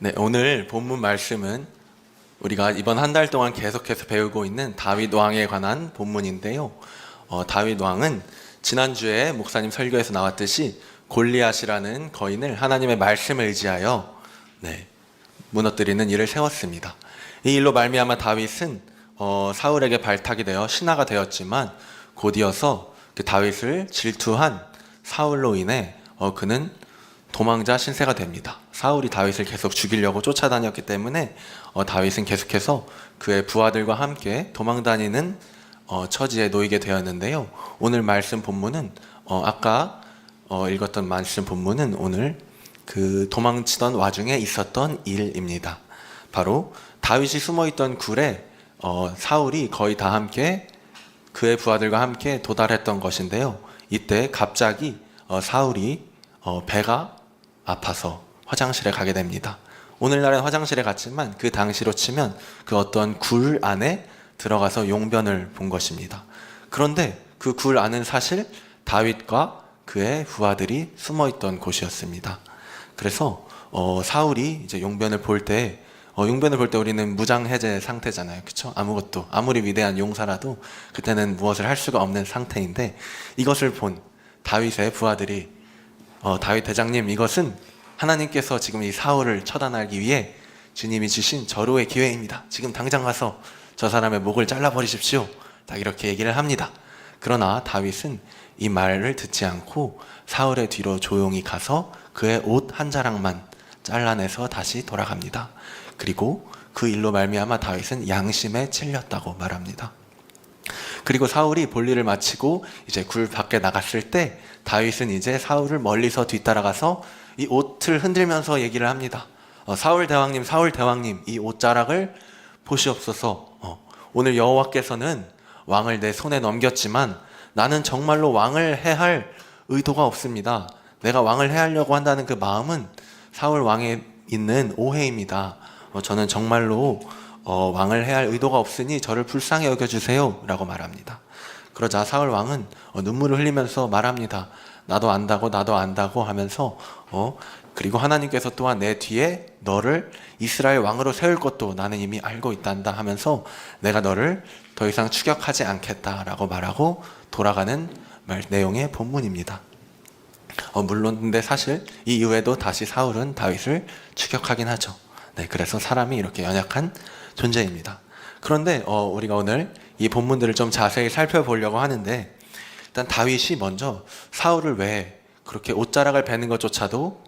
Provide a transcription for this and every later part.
네, 오늘 본문 말씀은 우리가 이번 한 달 동안 계속해서 배우고 있는 다윗 왕에 관한 본문인데요. 다윗 왕은 지난주에 목사님 설교에서 나왔듯이 골리앗이라는 거인을 하나님의 말씀을 의지하여 무너뜨리는 일을 세웠습니다. 이 일로 말미암아 다윗은 사울에게 발탁이 되어 신하가 되었지만 곧이어서 그 다윗을 질투한 사울로 인해 그는 도망자 신세가 됩니다. 사울이 다윗을 계속 죽이려고 쫓아다녔기 때문에 다윗은 계속해서 그의 부하들과 함께 도망다니는 처지에 놓이게 되었는데요. 오늘 말씀 본문은 아까 읽었던 말씀 본문은 오늘 그 도망치던 와중에 있었던 일입니다. 바로 다윗이 숨어있던 굴에 사울이 거의 다 함께 그의 부하들과 함께 도달했던 것인데요. 이때 갑자기 사울이 배가 아파서 화장실에 가게 됩니다. 오늘날은 화장실에 갔지만 그 당시로 치면 그 어떤 굴 안에 들어가서 용변을 본 것입니다. 그런데 그 굴 안은 사실 다윗과 그의 부하들이 숨어있던 곳이었습니다. 그래서 사울이 이제 용변을 볼 때 우리는 무장해제 상태잖아요. 그렇죠? 아무것도 아무리 위대한 용사라도 그때는 무엇을 할 수가 없는 상태인데 이것을 본 다윗의 부하들이 다윗 대장님, 이것은 하나님께서 지금 이 사울을 처단하기 위해 주님이 주신 절호의 기회입니다. 지금 당장 가서 저 사람의 목을 잘라버리십시오. 딱 이렇게 얘기를 합니다. 그러나 다윗은 이 말을 듣지 않고 사울의 뒤로 조용히 가서 그의 옷 한 자락만 잘라내서 다시 돌아갑니다. 그리고 그 일로 말미암아 다윗은 양심에 찔렸다고 말합니다. 그리고 사울이 볼일을 마치고 이제 굴 밖에 나갔을 때 다윗은 이제 사울을 멀리서 뒤따라가서 이 옷을 흔들면서 얘기를 합니다. 사울 대왕님, 이 옷자락을 보시옵소서. 오늘 여호와께서는 왕을 내 손에 넘겼지만 나는 정말로 왕을 해할 의도가 없습니다. 내가 왕을 해하려고 한다는 그 마음은 사울 왕에 있는 오해입니다. 저는 정말로 왕을 해할 의도가 없으니 저를 불쌍히 여겨주세요 라고 말합니다. 그러자 사울 왕은 눈물을 흘리면서 말합니다. 나도 안다고 하면서 그리고 하나님께서 또한 내 뒤에 너를 이스라엘 왕으로 세울 것도 나는 이미 알고 있단다 하면서 내가 너를 더 이상 추격하지 않겠다라고 말하고 돌아가는 내용의 본문입니다. 물론 근데 사실 이 이후에도 다시 사울은 다윗을 추격하긴 하죠. 그래서 사람이 이렇게 연약한 존재입니다. 그런데 우리가 오늘 이 본문들을 좀 자세히 살펴보려고 하는데 일단 다윗이 먼저 사울을 왜 그렇게 옷자락을 베는 것조차도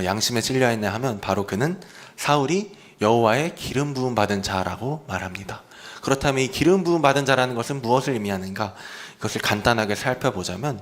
양심에 찔려 있냐 하면 바로 그는 사울이 여호와의 기름 부음 받은 자라고 말합니다. 그렇다면 이 기름 부음 받은 자라는 것은 무엇을 의미하는가? 이것을 간단하게 살펴보자면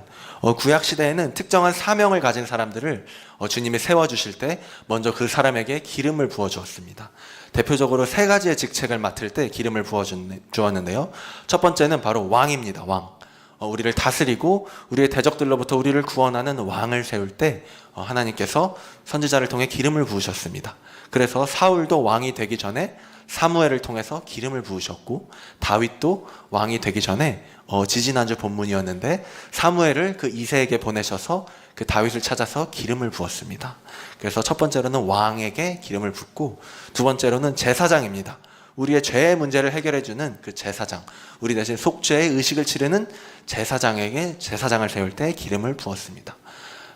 구약 시대에는 특정한 사명을 가진 사람들을 주님이 세워주실 때 먼저 그 사람에게 기름을 부어주었습니다. 대표적으로 세 가지의 직책을 맡을 때 기름을 부어주었는데요. 첫 번째는 바로 왕입니다. 왕. 우리를 다스리고 우리의 대적들로부터 우리를 구원하는 왕을 세울 때 하나님께서 선지자를 통해 기름을 부으셨습니다. 그래서 사울도 왕이 되기 전에 사무엘을 통해서 기름을 부으셨고 다윗도 왕이 되기 전에 지지난주 본문이었는데 사무엘을 그 이새에게 보내셔서 그 다윗을 찾아서 기름을 부었습니다. 그래서 첫 번째로는 왕에게 기름을 붓고 두 번째로는 제사장입니다. 우리의 죄의 문제를 해결해주는 그 제사장, 우리 대신 속죄의 의식을 치르는 제사장에게 제사장을 세울 때 기름을 부었습니다.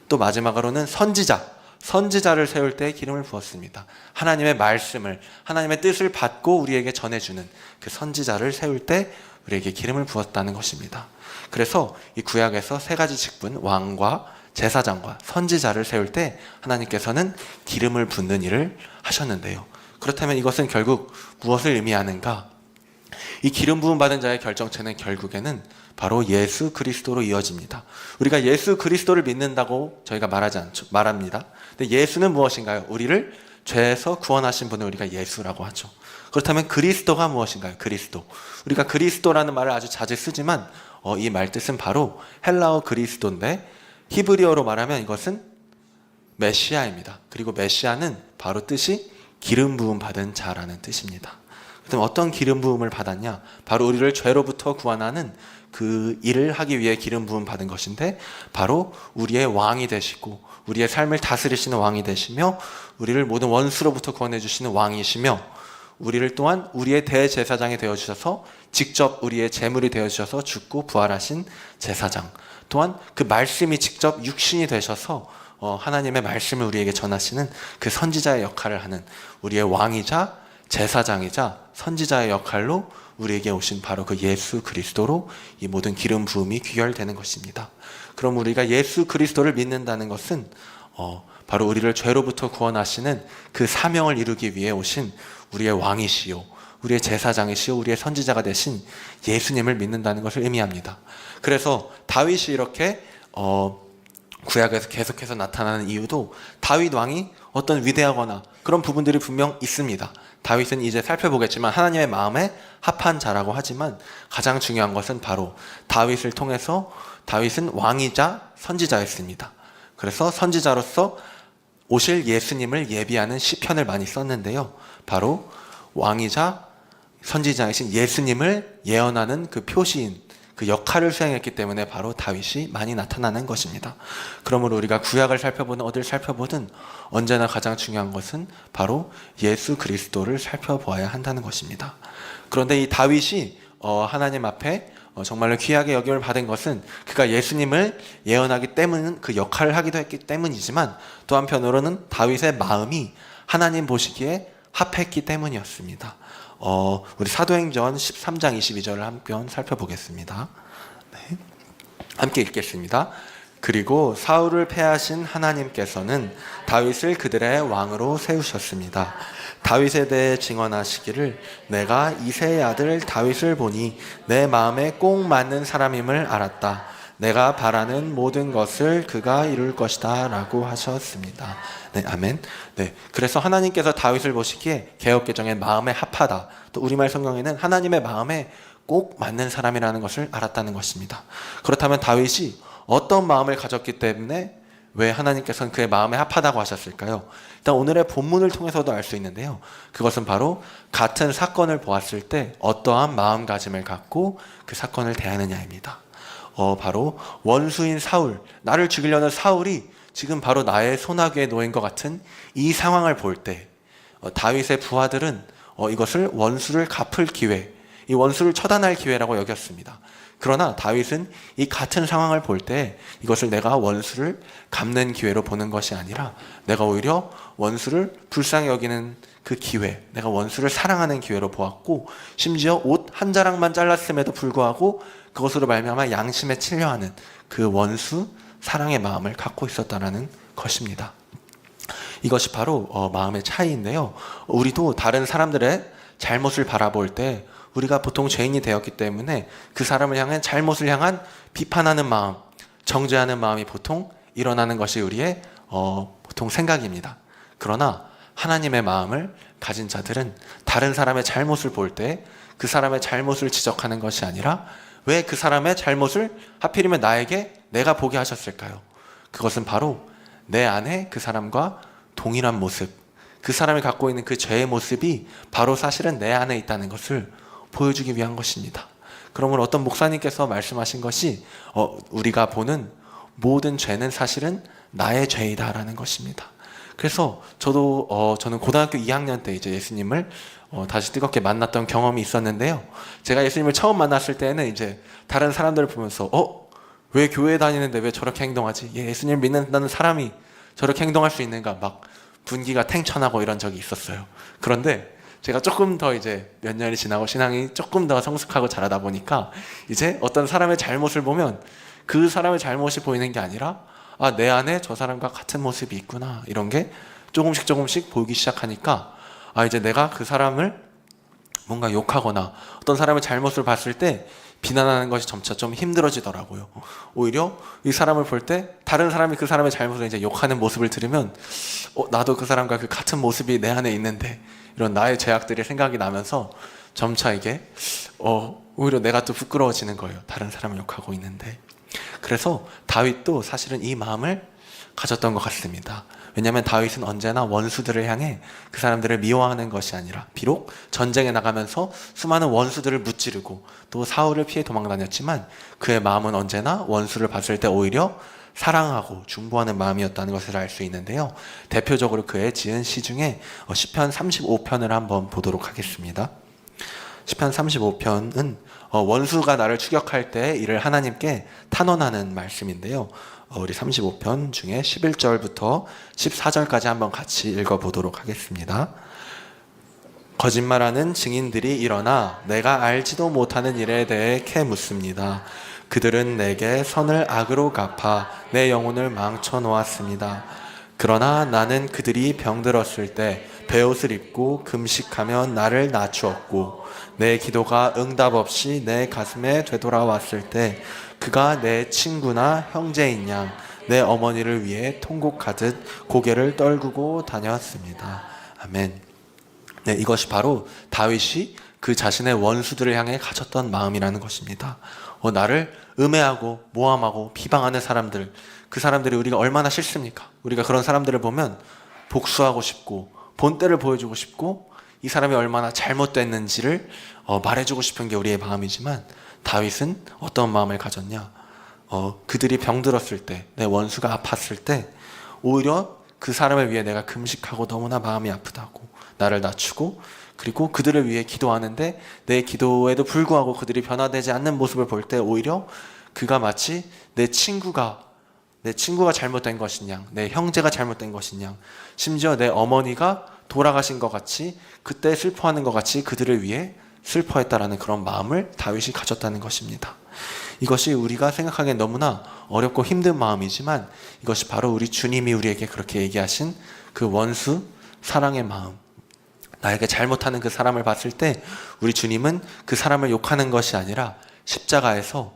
또 마지막으로는 선지자를 세울 때 기름을 부었습니다. 하나님의 말씀을, 하나님의 뜻을 받고 우리에게 전해주는 그 선지자를 세울 때 우리에게 기름을 부었다는 것입니다. 그래서 이 구약에서 세 가지 직분, 왕과 제사장과 선지자를 세울 때 하나님께서는 기름을 붓는 일을 하셨는데요. 그렇다면 이것은 결국 무엇을 의미하는가? 이 기름 부음 받은 자의 결정체는 결국에는 바로 예수 그리스도로 이어집니다. 우리가 예수 그리스도를 믿는다고 저희가 말합니다. 근데 예수는 무엇인가요? 우리를 죄에서 구원하신 분을 우리가 예수라고 하죠. 그렇다면 그리스도가 무엇인가요? 그리스도. 우리가 그리스도라는 말을 아주 자주 쓰지만 이 말 뜻은 바로 헬라어 그리스도인데 히브리어로 말하면 이것은 메시아입니다. 그리고 메시아는 바로 뜻이 기름 부음 받은 자라는 뜻입니다. 그럼 어떤 기름 부음을 받았냐? 바로 우리를 죄로부터 구원하는 그 일을 하기 위해 기름 부음 받은 것인데 바로 우리의 왕이 되시고 우리의 삶을 다스리시는 왕이 되시며 우리를 모든 원수로부터 구원해 주시는 왕이시며 우리를 또한 우리의 대제사장이 되어주셔서 직접 우리의 제물이 되어주셔서 죽고 부활하신 제사장, 또한 그 말씀이 직접 육신이 되셔서 하나님의 말씀을 우리에게 전하시는 그 선지자의 역할을 하는 우리의 왕이자 제사장이자 선지자의 역할로 우리에게 오신 바로 그 예수 그리스도로 이 모든 기름 부음이 귀결되는 것입니다. 그럼 우리가 예수 그리스도를 믿는다는 것은 바로 우리를 죄로부터 구원하시는 그 사명을 이루기 위해 오신 우리의 왕이시요 우리의 제사장이시요 우리의 선지자가 되신 예수님을 믿는다는 것을 의미합니다. 그래서 다윗이 이렇게 구약에서 계속해서 나타나는 이유도 다윗 왕이 어떤 위대하거나 그런 부분들이 분명 있습니다. 다윗은 이제 살펴보겠지만 하나님의 마음에 합한 자라고 하지만 가장 중요한 것은 바로 다윗을 통해서 다윗은 왕이자 선지자였습니다. 그래서 선지자로서 오실 예수님을 예비하는 시편을 많이 썼는데요. 바로 왕이자 선지자이신 예수님을 예언하는 그 표시인 그 역할을 수행했기 때문에 바로 다윗이 많이 나타나는 것입니다. 그러므로 우리가 구약을 살펴보든 어딜 살펴보든 언제나 가장 중요한 것은 바로 예수 그리스도를 살펴보아야 한다는 것입니다. 그런데 이 다윗이 하나님 앞에 정말로 귀하게 여김을 받은 것은 그가 예수님을 예언하기 때문 그 역할을 하기도 했기 때문이지만 또 한편으로는 다윗의 마음이 하나님 보시기에 합했기 때문이었습니다. 우리 사도행전 13장 22절을 함께 살펴보겠습니다. 네. 함께 읽겠습니다. 그리고 사울을 패하신 하나님께서는 다윗을 그들의 왕으로 세우셨습니다. 다윗에 대해 증언하시기를 내가 이새의 아들 다윗을 보니 내 마음에 꼭 맞는 사람임을 알았다. 내가 바라는 모든 것을 그가 이룰 것이다 라고 하셨습니다. 네, 아멘. 네, 그래서 하나님께서 다윗을 보시기에 개역개정에 마음에 합하다, 또 우리말 성경에는 하나님의 마음에 꼭 맞는 사람이라는 것을 알았다는 것입니다. 그렇다면 다윗이 어떤 마음을 가졌기 때문에 왜 하나님께서는 그의 마음에 합하다고 하셨을까요? 일단 오늘의 본문을 통해서도 알 수 있는데요. 그것은 바로 같은 사건을 보았을 때 어떠한 마음가짐을 갖고 그 사건을 대하느냐입니다. 바로 원수인 사울, 나를 죽이려는 사울이 지금 바로 나의 손아귀에 놓인 것 같은 이 상황을 볼 때 다윗의 부하들은 이것을 원수를 갚을 기회, 이 원수를 처단할 기회라고 여겼습니다. 그러나 다윗은 이 같은 상황을 볼 때 이것을 내가 원수를 갚는 기회로 보는 것이 아니라 내가 오히려 원수를 불쌍히 여기는 그 기회, 내가 원수를 사랑하는 기회로 보았고 심지어 옷 한 자락만 잘랐음에도 불구하고 그것으로 말미암아 양심에 찔려하는 그 원수 사랑의 마음을 갖고 있었다는 것입니다. 이것이 바로 마음의 차이인데요. 우리도 다른 사람들의 잘못을 바라볼 때 우리가 보통 죄인이 되었기 때문에 그 사람을 향한 잘못을 향한 비판하는 마음, 정죄하는 마음이 보통 일어나는 것이 우리의 보통 생각입니다. 그러나 하나님의 마음을 가진 자들은 다른 사람의 잘못을 볼 때 그 사람의 잘못을 지적하는 것이 아니라 왜 그 사람의 잘못을 하필이면 나에게 내가 보게 하셨을까요? 그것은 바로 내 안에 그 사람과 동일한 모습, 그 사람이 갖고 있는 그 죄의 모습이 바로 사실은 내 안에 있다는 것을 보여주기 위한 것입니다. 그러면 어떤 목사님께서 말씀하신 것이 우리가 보는 모든 죄는 사실은 나의 죄이다라는 것입니다. 그래서 저는 고등학교 2학년 때 이제 예수님을 다시 뜨겁게 만났던 경험이 있었는데요. 제가 예수님을 처음 만났을 때는 이제 다른 사람들을 보면서 왜 교회 다니는데 왜 저렇게 행동하지? 예수님을 믿는다는 사람이 저렇게 행동할 수 있는가? 막 분기가 탱천하고 이런 적이 있었어요. 그런데 제가 조금 더 이제 몇 년이 지나고 신앙이 조금 더 성숙하고 자라다 보니까 이제 어떤 사람의 잘못을 보면 그 사람의 잘못이 보이는 게 아니라 내 안에 저 사람과 같은 모습이 있구나, 이런 게 조금씩 보이기 시작하니까 이제 내가 그 사람을 뭔가 욕하거나 어떤 사람의 잘못을 봤을 때 비난하는 것이 점차 좀 힘들어지더라고요. 오히려 이 사람을 볼 때 다른 사람이 그 사람의 잘못을 이제 욕하는 모습을 들으면 나도 그 사람과 그 같은 모습이 내 안에 있는데, 이런 나의 죄악들이 생각이 나면서 점차 이게 오히려 내가 또 부끄러워지는 거예요. 다른 사람을 욕하고 있는데. 그래서 다윗도 사실은 이 마음을 가졌던 것 같습니다. 왜냐하면 다윗은 언제나 원수들을 향해 그 사람들을 미워하는 것이 아니라, 비록 전쟁에 나가면서 수많은 원수들을 무찌르고 또 사울을 피해 도망다녔지만 그의 마음은 언제나 원수를 봤을 때 오히려 사랑하고 중보하는 마음이었다는 것을 알 수 있는데요. 대표적으로 그의 지은 시 중에 시편 35편을 한번 보도록 하겠습니다. 시편 35편은 원수가 나를 추격할 때 이를 하나님께 탄원하는 말씀인데요. 우리 35편 중에 11절부터 14절까지 한번 같이 읽어보도록 하겠습니다. 거짓말하는 증인들이 일어나 내가 알지도 못하는 일에 대해 캐묻습니다. 그들은 내게 선을 악으로 갚아 내 영혼을 망쳐 놓았습니다. 그러나 나는 그들이 병들었을 때 베옷을 입고 금식하며 나를 낮추었고 내 기도가 응답 없이 내 가슴에 되돌아왔을 때 그가 내 친구나 형제인 양 내 어머니를 위해 통곡하듯 고개를 떨구고 다녔습니다. 아멘. 네, 이것이 바로 다윗이 그 자신의 원수들을 향해 가졌던 마음이라는 것입니다. 나를 음해하고 모함하고 비방하는 사람들, 그 사람들이 우리가 얼마나 싫습니까? 우리가 그런 사람들을 보면 복수하고 싶고 본때를 보여주고 싶고 이 사람이 얼마나 잘못됐는지를 말해주고 싶은 게 우리의 마음이지만, 다윗은 어떤 마음을 가졌냐? 그들이 병들었을 때, 내 원수가 아팠을 때 오히려 그 사람을 위해 내가 금식하고 너무나 마음이 아프다고 나를 낮추고, 그리고 그들을 위해 기도하는데 내 기도에도 불구하고 그들이 변화되지 않는 모습을 볼 때 오히려 그가 마치 내 친구가 잘못된 것이냐, 내 형제가 잘못된 것이냐, 심지어 내 어머니가 돌아가신 것 같이, 그때 슬퍼하는 것 같이 그들을 위해 슬퍼했다라는 그런 마음을 다윗이 가졌다는 것입니다. 이것이 우리가 생각하기엔 너무나 어렵고 힘든 마음이지만 이것이 바로 우리 주님이 우리에게 그렇게 얘기하신 그 원수 사랑의 마음, 나에게 잘못하는 그 사람을 봤을 때 우리 주님은 그 사람을 욕하는 것이 아니라 십자가에서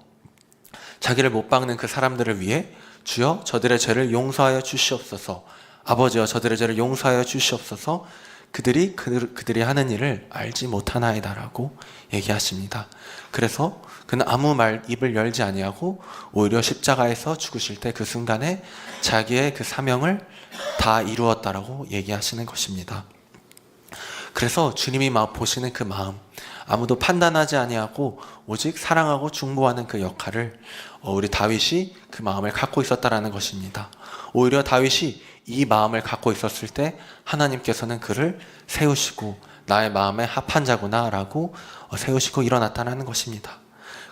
자기를 못 박는 그 사람들을 위해 주여 저들의 죄를 용서하여 주시옵소서, 아버지여 저들의 죄를 용서하여 주시옵소서, 그들이 하는 일을 알지 못하나이다라고 얘기하십니다. 그래서 그는 아무 말 입을 열지 아니하고 오히려 십자가에서 죽으실 때 그 순간에 자기의 그 사명을 다 이루었다라고 얘기하시는 것입니다. 그래서 주님이 보시는 그 마음, 아무도 판단하지 아니하고 오직 사랑하고 중보하는 그 역할을 우리 다윗이 그 마음을 갖고 있었다라는 것입니다. 오히려 다윗이 이 마음을 갖고 있었을 때 하나님께서는 그를 세우시고 나의 마음에 합한 자구나 라고 세우시고 일어났다는 것입니다.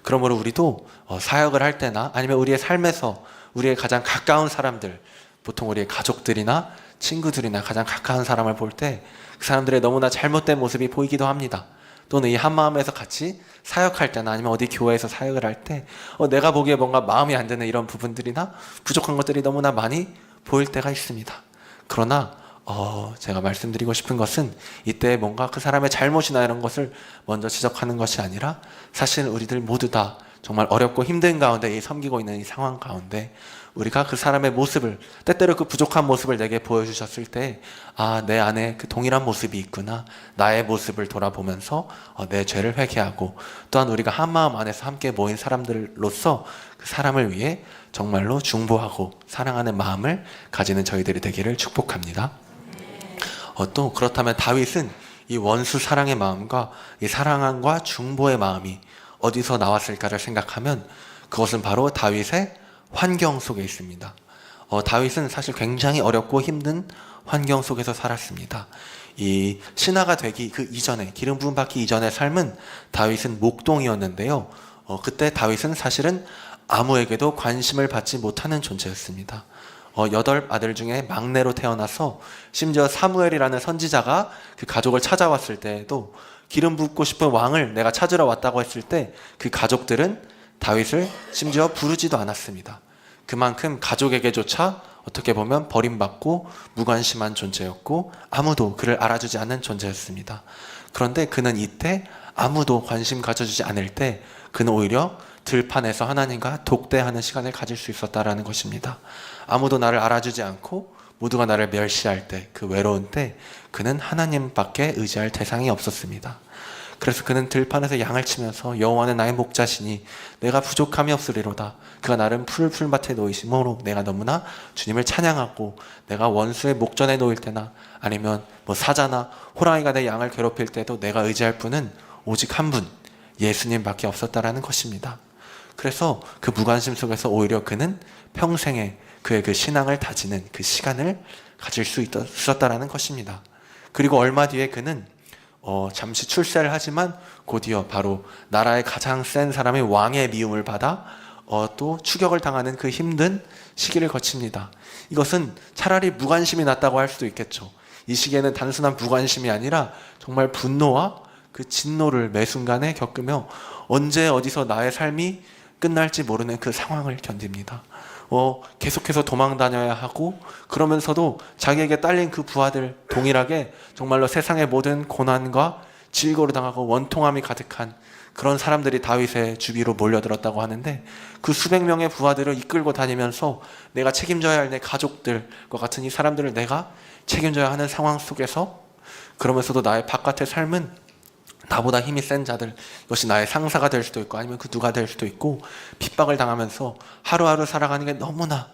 그러므로 우리도 사역을 할 때나 아니면 우리의 삶에서 우리의 가장 가까운 사람들, 보통 우리의 가족들이나 친구들이나 가장 가까운 사람을 볼 때 그 사람들의 너무나 잘못된 모습이 보이기도 합니다. 또는 이 한마음에서 같이 사역할 때나 아니면 어디 교회에서 사역을 할 때 내가 보기에 뭔가 마음이 안 드는 이런 부분들이나 부족한 것들이 너무나 많이 보일 때가 있습니다. 그러나 제가 말씀드리고 싶은 것은 이때 뭔가 그 사람의 잘못이나 이런 것을 먼저 지적하는 것이 아니라 사실 우리들 모두 다 정말 어렵고 힘든 가운데 섬기고 있는 이 상황 가운데 우리가 그 사람의 모습을, 때때로 그 부족한 모습을 내게 보여주셨을 때 내 안에 그 동일한 모습이 있구나, 나의 모습을 돌아보면서 내 죄를 회개하고, 또한 우리가 한마음 안에서 함께 모인 사람들로서 그 사람을 위해 정말로 중보하고 사랑하는 마음을 가지는 저희들이 되기를 축복합니다. 또 그렇다면 다윗은 이 원수 사랑의 마음과 이 사랑함과 중보의 마음이 어디서 나왔을까를 생각하면 그것은 바로 다윗의 환경 속에 있습니다. 다윗은 사실 굉장히 어렵고 힘든 환경 속에서 살았습니다. 이 신하가 되기 그 이전에, 기름 부음 받기 이전의 삶은 다윗은 목동이었는데요. 그때 다윗은 사실은 아무에게도 관심을 받지 못하는 존재였습니다. 8 아들 중에 막내로 태어나서 심지어 사무엘이라는 선지자가 그 가족을 찾아왔을 때에도 기름 붓고 싶은 왕을 내가 찾으러 왔다고 했을 때 그 가족들은 다윗을 심지어 부르지도 않았습니다. 그만큼 가족에게조차 어떻게 보면 버림받고 무관심한 존재였고 아무도 그를 알아주지 않는 존재였습니다. 그런데 그는 이때 아무도 관심 가져주지 않을 때 그는 오히려 들판에서 하나님과 독대하는 시간을 가질 수 있었다라는 것입니다. 아무도 나를 알아주지 않고 모두가 나를 멸시할 때, 그 외로운 때 그는 하나님밖에 의지할 대상이 없었습니다. 그래서 그는 들판에서 양을 치면서 여호와는 나의 목자시니 내가 부족함이 없으리로다. 그가 나를 풀밭에 놓이심으로 내가 너무나 주님을 찬양하고, 내가 원수의 목전에 놓일 때나 아니면 사자나 호랑이가 내 양을 괴롭힐 때도 내가 의지할 분은 오직 한 분, 예수님밖에 없었다라는 것입니다. 그래서 그 무관심 속에서 오히려 그는 평생에 그의 그 신앙을 다지는 그 시간을 가질 수 있었다라는 것입니다. 그리고 얼마 뒤에 그는 잠시 출세를 하지만 곧이어 바로 나라의 가장 센 사람의 왕의 미움을 받아 또 추격을 당하는 그 힘든 시기를 거칩니다. 이것은 차라리 무관심이 낫다고 할 수도 있겠죠. 이 시기에는 단순한 무관심이 아니라 정말 분노와 그 진노를 매 순간에 겪으며 언제 어디서 나의 삶이 끝날지 모르는 그 상황을 견딥니다. 계속해서 도망 다녀야 하고, 그러면서도 자기에게 딸린 그 부하들 동일하게 정말로 세상의 모든 고난과 질고를 당하고 원통함이 가득한 그런 사람들이 다윗의 주위로 몰려들었다고 하는데, 그 수백 명의 부하들을 이끌고 다니면서 내가 책임져야 할 내 가족들과 같은 이 사람들을 내가 책임져야 하는 상황 속에서, 그러면서도 나의 바깥의 삶은 나보다 힘이 센 자들, 이것이 나의 상사가 될 수도 있고 아니면 그 누가 될 수도 있고, 핍박을 당하면서 하루하루 살아가는 게 너무나,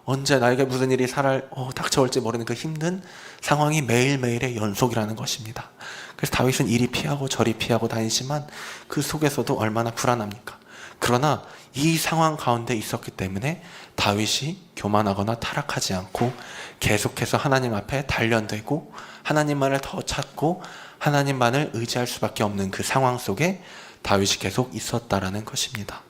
언제 나에게 무슨 일이 닥쳐올지 모르는 그 힘든 상황이 매일매일의 연속이라는 것입니다. 그래서 다윗은 이리 피하고 저리 피하고 다니지만 그 속에서도 얼마나 불안합니까? 그러나 이 상황 가운데 있었기 때문에 다윗이 교만하거나 타락하지 않고 계속해서 하나님 앞에 단련되고 하나님만을 더 찾고 하나님만을 의지할 수밖에 없는 그 상황 속에 다윗이 계속 있었다라는 것입니다.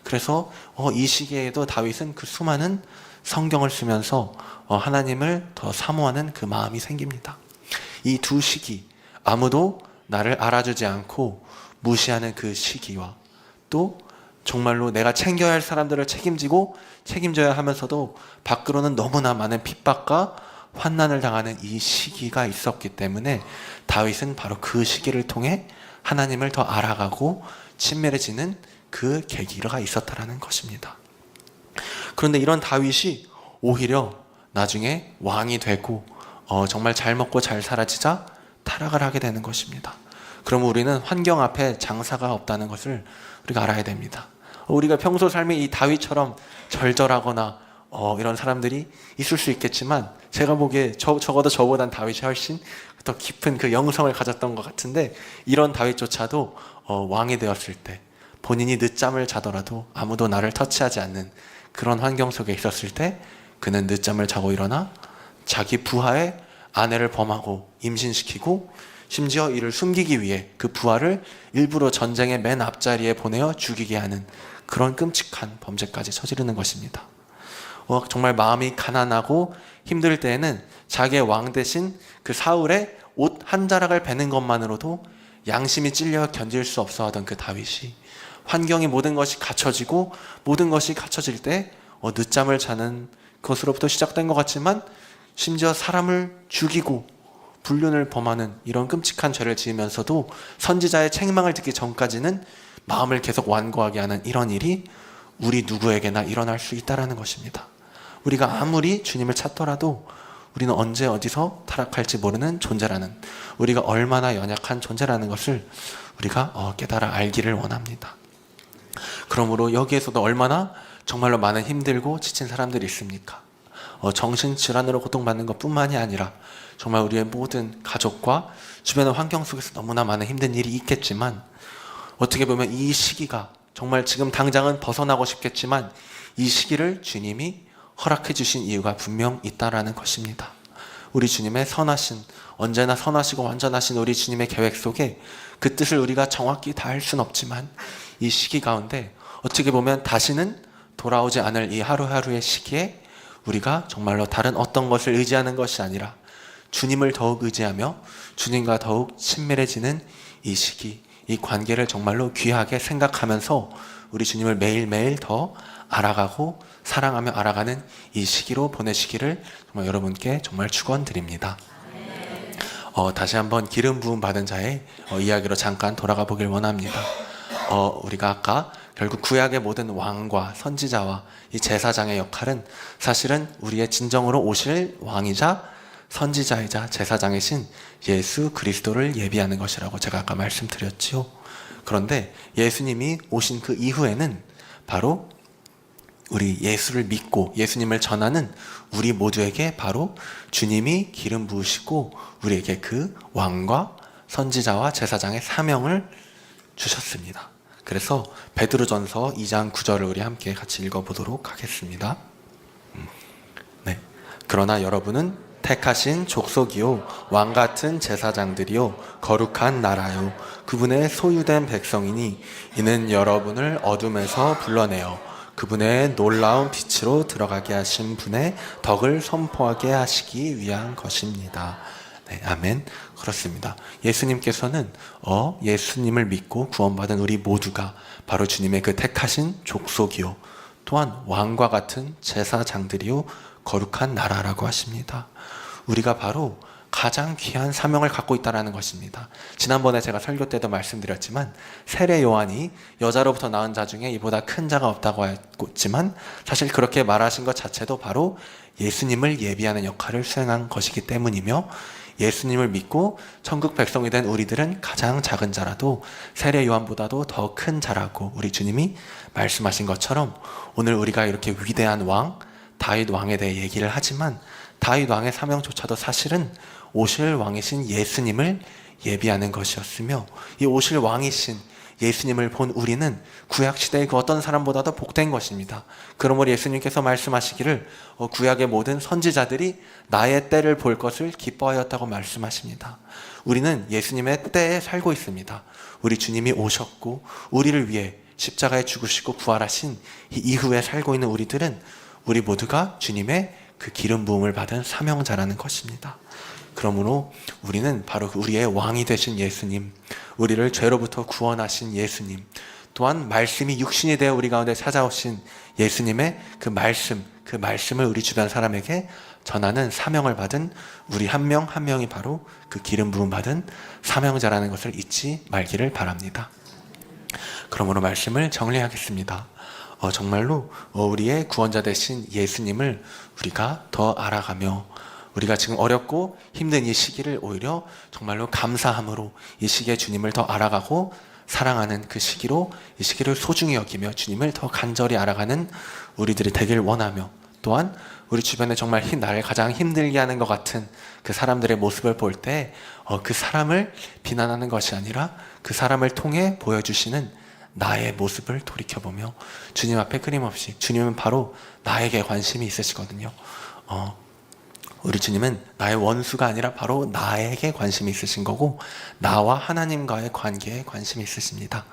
그래서 이 시기에도 다윗은 그 수많은 성경을 쓰면서 하나님을 더 사모하는 그 마음이 생깁니다. 이 두 시기, 아무도 나를 알아주지 않고 무시하는 그 시기와, 또 정말로 내가 챙겨야 할 사람들을 책임지고 책임져야 하면서도 밖으로는 너무나 많은 핍박과 환난을 당하는 이 시기가 있었기 때문에 다윗은 바로 그 시기를 통해 하나님을 더 알아가고 친밀해지는 그 계기가 있었다라는 것입니다. 그런데 이런 다윗이 오히려 나중에 왕이 되고 정말 잘 먹고 잘 살아지자 타락을 하게 되는 것입니다. 그러면 우리는 환경 앞에 장사가 없다는 것을 우리가 알아야 됩니다. 우리가 평소 삶에 이 다윗처럼 절절하거나 이런 사람들이 있을 수 있겠지만, 제가 보기에 적어도 저보단 다윗이 훨씬 더 깊은 그 영성을 가졌던 것 같은데, 이런 다윗조차도 왕이 되었을 때 본인이 늦잠을 자더라도 아무도 나를 터치하지 않는 그런 환경 속에 있었을 때 그는 늦잠을 자고 일어나 자기 부하의 아내를 범하고 임신시키고, 심지어 이를 숨기기 위해 그 부하를 일부러 전쟁의 맨 앞자리에 보내어 죽이게 하는 그런 끔찍한 범죄까지 저지르는 것입니다. 정말 마음이 가난하고 힘들 때에는 자기의 왕 대신 그 사울의 옷 한 자락을 베는 것만으로도 양심이 찔려 견딜 수 없어 하던 그 다윗이, 환경이 모든 것이 갖춰지고 모든 것이 갖춰질 때 늦잠을 자는 것으로부터 시작된 것 같지만, 심지어 사람을 죽이고 불륜을 범하는 이런 끔찍한 죄를 지으면서도 선지자의 책망을 듣기 전까지는 마음을 계속 완고하게 하는 이런 일이 우리 누구에게나 일어날 수 있다는 것입니다. 우리가 아무리 주님을 찾더라도 우리는 언제 어디서 타락할지 모르는 존재라는, 우리가 얼마나 연약한 존재라는 것을 우리가 깨달아 알기를 원합니다. 그러므로 여기에서도 얼마나 정말로 많은 힘들고 지친 사람들이 있습니까? 정신질환으로 고통받는 것뿐만이 아니라 정말 우리의 모든 가족과 주변의 환경 속에서 너무나 많은 힘든 일이 있겠지만, 어떻게 보면 이 시기가 정말 지금 당장은 벗어나고 싶겠지만 이 시기를 주님이 허락해 주신 이유가 분명 있다라는 것입니다. 우리 주님의 선하신, 언제나 선하시고 완전하신 우리 주님의 계획 속에 그 뜻을 우리가 정확히 다 할 수는 없지만, 이 시기 가운데 어떻게 보면 다시는 돌아오지 않을 이 하루하루의 시기에 우리가 정말로 다른 어떤 것을 의지하는 것이 아니라 주님을 더욱 의지하며 주님과 더욱 친밀해지는 이 시기, 이 관계를 정말로 귀하게 생각하면서 우리 주님을 매일매일 더 알아가고 사랑하며 알아가는 이 시기로 보내시기를 정말 여러분께 정말 축원드립니다. 다시 한번 기름 부음 받은 자의 이야기로 잠깐 돌아가 보길 원합니다. 우리가 아까 결국 구약의 모든 왕과 선지자와 이 제사장의 역할은 사실은 우리의 진정으로 오실 왕이자 선지자이자 제사장이신 예수 그리스도를 예비하는 것이라고 제가 아까 말씀드렸지요. 그런데 예수님이 오신 그 이후에는 바로 우리 예수를 믿고 예수님을 전하는 우리 모두에게 바로 주님이 기름 부으시고 우리에게 그 왕과 선지자와 제사장의 사명을 주셨습니다. 그래서 베드로전서 2장 9절을 우리 함께 같이 읽어보도록 하겠습니다. 네. 그러나 여러분은 택하신 족속이요 왕같은 제사장들이요 거룩한 나라요 그분의 소유된 백성이니 이는 여러분을 어둠에서 불러내어 그분의 놀라운 빛으로 들어가게 하신 분의 덕을 선포하게 하시기 위한 것입니다. 네, 아멘. 그렇습니다. 예수님께서는 예수님을 믿고 구원받은 우리 모두가 바로 주님의 그 택하신 족속이요 또한 왕과 같은 제사장들이요 거룩한 나라라고 하십니다. 우리가 바로 가장 귀한 사명을 갖고 있다는 것입니다. 지난번에 제가 설교 때도 말씀드렸지만 세례 요한이 여자로부터 낳은 자 중에 이보다 큰 자가 없다고 했지만 사실 그렇게 말하신 것 자체도 바로 예수님을 예비하는 역할을 수행한 것이기 때문이며 예수님을 믿고 천국 백성이 된 우리들은 가장 작은 자라도 세례 요한보다도 더 큰 자라고 우리 주님이 말씀하신 것처럼 오늘 우리가 이렇게 위대한 왕 다윗 왕에 대해 얘기를 하지만 다윗 왕의 사명조차도 사실은 오실 왕이신 예수님을 예비하는 것이었으며 이 오실 왕이신 예수님을 본 우리는 구약시대의 그 어떤 사람보다도 복된 것입니다. 그러므로 예수님께서 말씀하시기를 구약의 모든 선지자들이 나의 때를 볼 것을 기뻐하였다고 말씀하십니다. 우리는 예수님의 때에 살고 있습니다. 우리 주님이 오셨고 우리를 위해 십자가에 죽으시고 부활하신 이 이후에 살고 있는 우리들은 우리 모두가 주님의 그 기름 부음을 받은 사명자라는 것입니다. 그러므로 우리는 바로 우리의 왕이 되신 예수님, 우리를 죄로부터 구원하신 예수님, 또한 말씀이 육신이 되어 우리 가운데 찾아오신 예수님의 그 말씀을 우리 주변 사람에게 전하는 사명을 받은 우리 한 명 한 명이 바로 그 기름 부음 받은 사명자라는 것을 잊지 말기를 바랍니다. 그러므로 말씀을 정리하겠습니다. 정말로 우리의 구원자 되신 예수님을 우리가 더 알아가며 우리가 지금 어렵고 힘든 이 시기를 오히려 정말로 감사함으로 이 시기에 주님을 더 알아가고 사랑하는 그 시기로 이 시기를 소중히 여기며 주님을 더 간절히 알아가는 우리들이 되길 원하며 또한 우리 주변에 정말 나를 가장 힘들게 하는 것 같은 그 사람들의 모습을 볼 때 그 사람을 비난하는 것이 아니라 그 사람을 통해 보여주시는 나의 모습을 돌이켜보며 주님 앞에 끊임없이 주님은 바로 나에게 관심이 있으시거든요. 우리 주님은 나의 원수가 아니라 바로 나에게 관심이 있으신 거고 나와 하나님과의 관계에 관심이 있으십니다.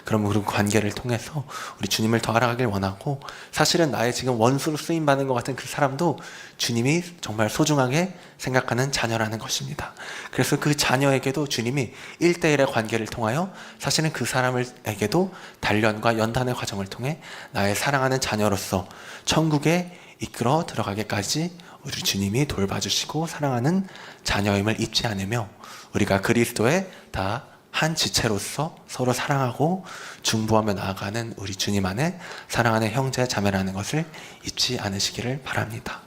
그럼 그 관계를 통해서 우리 주님을 더 알아가길 원하고 사실은 나의 지금 원수로 쓰임받는 것 같은 그 사람도 주님이 정말 소중하게 생각하는 자녀라는 것입니다. 그래서 그 자녀에게도 주님이 1대1의 관계를 통하여 사실은 그 사람에게도 단련과 연단의 과정을 통해 나의 사랑하는 자녀로서 천국에 이끌어 들어가기까지 우리 주님이 돌봐주시고 사랑하는 자녀임을 잊지 않으며 우리가 그리스도의 다 한 지체로서 서로 사랑하고 중보하며 나아가는 우리 주님 안에 사랑하는 형제 자매라는 것을 잊지 않으시기를 바랍니다.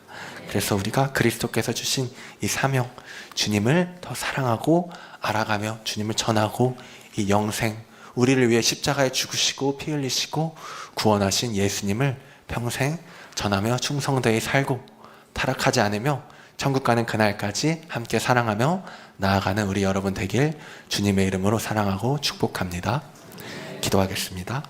그래서 우리가 그리스도께서 주신 이 사명, 주님을 더 사랑하고 알아가며 주님을 전하고 이 영생, 우리를 위해 십자가에 죽으시고 피 흘리시고 구원하신 예수님을 평생 전하며 충성되이 살고 타락하지 않으며 천국 가는 그날까지 함께 사랑하며 나아가는 우리 여러분 되길 주님의 이름으로 사랑하고 축복합니다. 기도하겠습니다.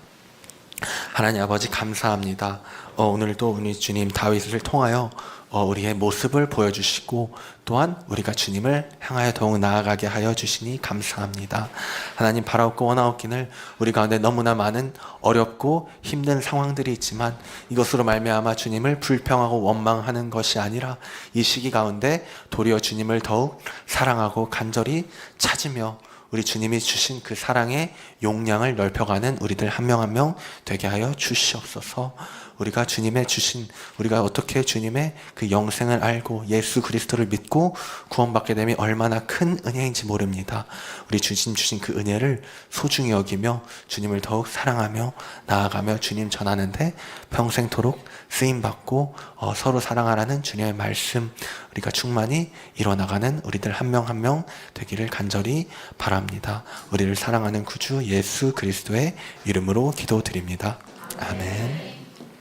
하나님 아버지 감사합니다. 오늘도 우리 주님 다윗을 통하여 우리의 모습을 보여주시고 또한 우리가 주님을 향하여 더욱 나아가게 하여 주시니 감사합니다. 하나님 바라옵고 원하옵기를 우리 가운데 너무나 많은 어렵고 힘든 상황들이 있지만 이것으로 말미암아 주님을 불평하고 원망하는 것이 아니라 이 시기 가운데 도리어 주님을 더욱 사랑하고 간절히 찾으며 우리 주님이 주신 그 사랑의 용량을 넓혀가는 우리들 한 명 한 명 되게 하여 주시옵소서. 우리가 주님의 주신, 우리가 어떻게 주님의 그 영생을 알고 예수 그리스도를 믿고 구원받게 됨이 얼마나 큰 은혜인지 모릅니다. 우리 주님 주신 그 은혜를 소중히 여기며 주님을 더욱 사랑하며 나아가며 주님 전하는데 평생토록 쓰임받고 서로 사랑하라는 주님의 말씀, 우리가 충만히 이뤄나가는 우리들 한 명 한 명 되기를 간절히 바랍니다. 우리를 사랑하는 구주 예수 그리스도의 이름으로 기도드립니다. 아멘.